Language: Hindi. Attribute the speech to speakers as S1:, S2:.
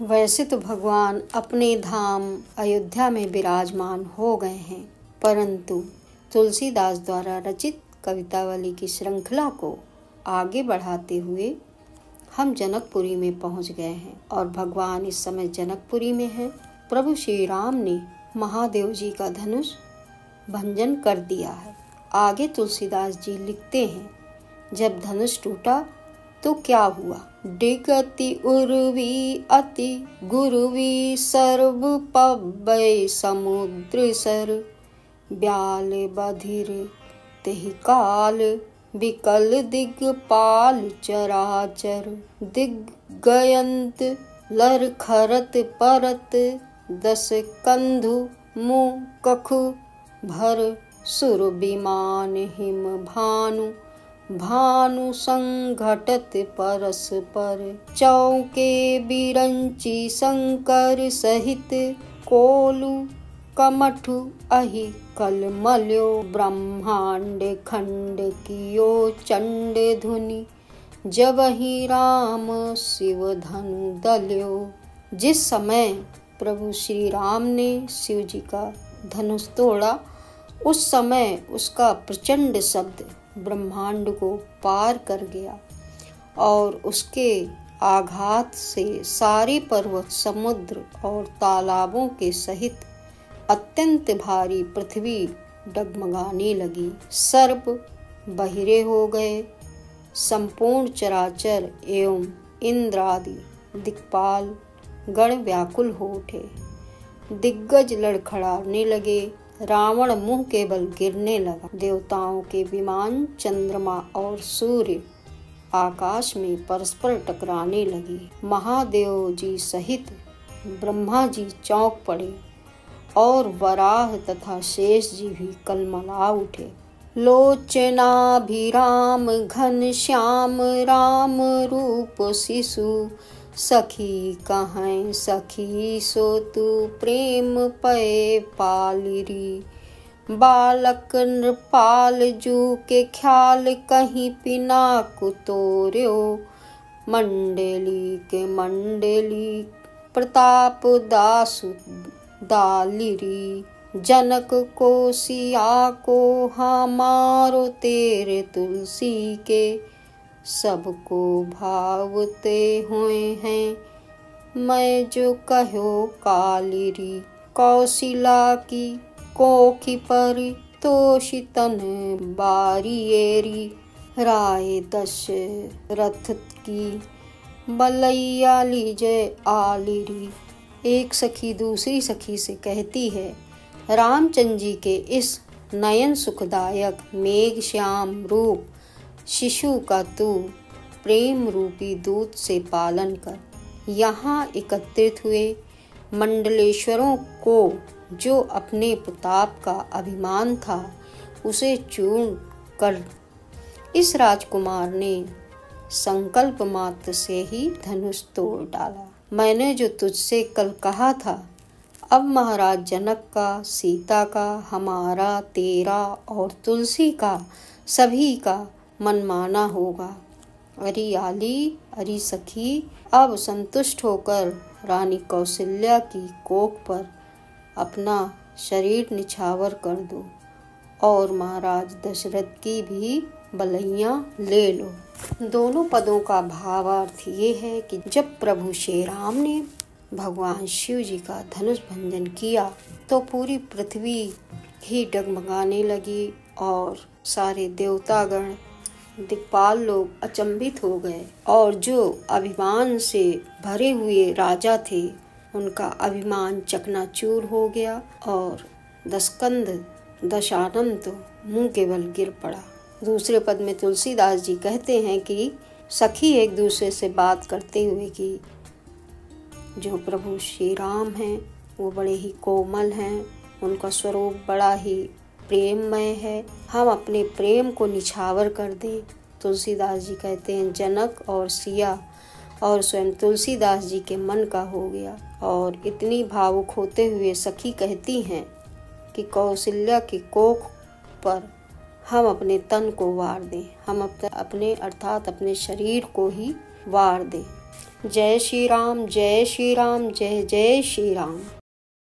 S1: वैसे तो भगवान अपने धाम अयोध्या में विराजमान हो गए हैं, परंतु तुलसीदास द्वारा रचित कवितावली की श्रृंखला को आगे बढ़ाते हुए हम जनकपुरी में पहुंच गए हैं और भगवान इस समय जनकपुरी में हैं। प्रभु श्री राम ने महादेव जी का धनुष भंजन कर दिया है। आगे तुलसीदास जी लिखते हैं, जब धनुष टूटा तो क्या हुआ। डिगति उर्वी अति गुरुवी सर्व पब्बै समुद्र सर, ब्याल बधिर तेहि काल विकल दिग्पाल चराचर, दिग्गयंत लरखरत परत, दस कंधु मुँह कखु भर, सुर विमान हिम भानु, भानु संघटत परस्पर, चौके बिरंची शंकर सहित, कोलु कमठु अहि कलमल्यो, ब्रह्मांड खंड कियो चंड धुनि, जबहि राम शिव धनु दल्यो। जिस समय प्रभु श्री राम ने शिव जी का धनुष तोड़ा, उस समय उसका प्रचंड शब्द ब्रह्मांड को पार कर गया और उसके आघात से सारे पर्वत, समुद्र और तालाबों के सहित अत्यंत भारी पृथ्वी डगमगाने लगी। सर्प बहिरे हो गए, संपूर्ण चराचर एवं इंद्र आदि दिक्पाल गण व्याकुल हो उठे, दिग्गज लड़खड़ाने लगे, रावण मुंह के बल गिरने लगा, देवताओं के विमान चंद्रमा और सूर्य आकाश में परस्पर टकराने लगे, महादेव जी सहित ब्रह्मा जी चौंक पड़े और वराह तथा शेष जी भी कलमला उठे। लोचनाभिराम घन श्याम राम रूप शिशु, सखी कहें सखी सो तू प्रेम पय पालिरी, बालक नृपाल जू के ख्याल कहीं पिनाक तोर्यो, मंडली के मंडली प्रताप दासु दालिरी, जनक को सिया को हमारो तेरे तुलसी के, सबको भावते हुए हैं मैं जो कहो कालिरी, कौशिला की कोखी पर तोषितन बारियेरी, राय दशरथ की बलैया लीजे आलिरी। एक सखी दूसरी सखी से कहती है, रामचंद्र जी के इस नयन सुखदायक मेघ श्याम रूप शिशु का तू प्रेम रूपी दूत से पालन कर। यहाँ एकत्रित हुए मंडलेश्वरों को जो अपने प्रताप का अभिमान था उसे चूर्ण कर। इस राजकुमार ने संकल्प मात्र से ही धनुष तोड़ डाला। मैंने जो तुझसे कल कहा था, अब महाराज जनक का, सीता का, हमारा, तेरा और तुलसी का, सभी का मनमाना होगा। अरी आली, अरी सखी, अब संतुष्ट होकर रानी कौशल्या की कोख पर अपना शरीर निछावर कर दो और महाराज दशरथ की भी बलैया ले लो। दोनों पदों का भावार्थ ये है कि जब प्रभु श्री राम ने भगवान शिव जी का धनुष भंजन किया तो पूरी पृथ्वी ही डगमगाने लगी और सारे देवतागण, दिक्पाल लोग अचंभित हो गए और जो अभिमान से भरे हुए राजा थे उनका अभिमान चकनाचूर हो गया और दशकंध दशानंत मुंह के बल गिर पड़ा। दूसरे पद में तुलसीदास जी कहते हैं कि सखी एक दूसरे से बात करते हुए कि जो प्रभु श्री राम हैं वो बड़े ही कोमल हैं, उनका स्वरूप बड़ा ही प्रेममय है, हम अपने प्रेम को निछावर कर दें। तुलसीदास जी कहते हैं जनक और सिया और स्वयं तुलसीदास जी के मन का हो गया। और इतनी भावुक होते हुए सखी कहती हैं कि कौशल्या की कोख पर हम अपने तन को वार दें, हम अपने अर्थात अपने शरीर को ही वार दें। जय श्री राम, जय श्री राम, जय जय श्री राम।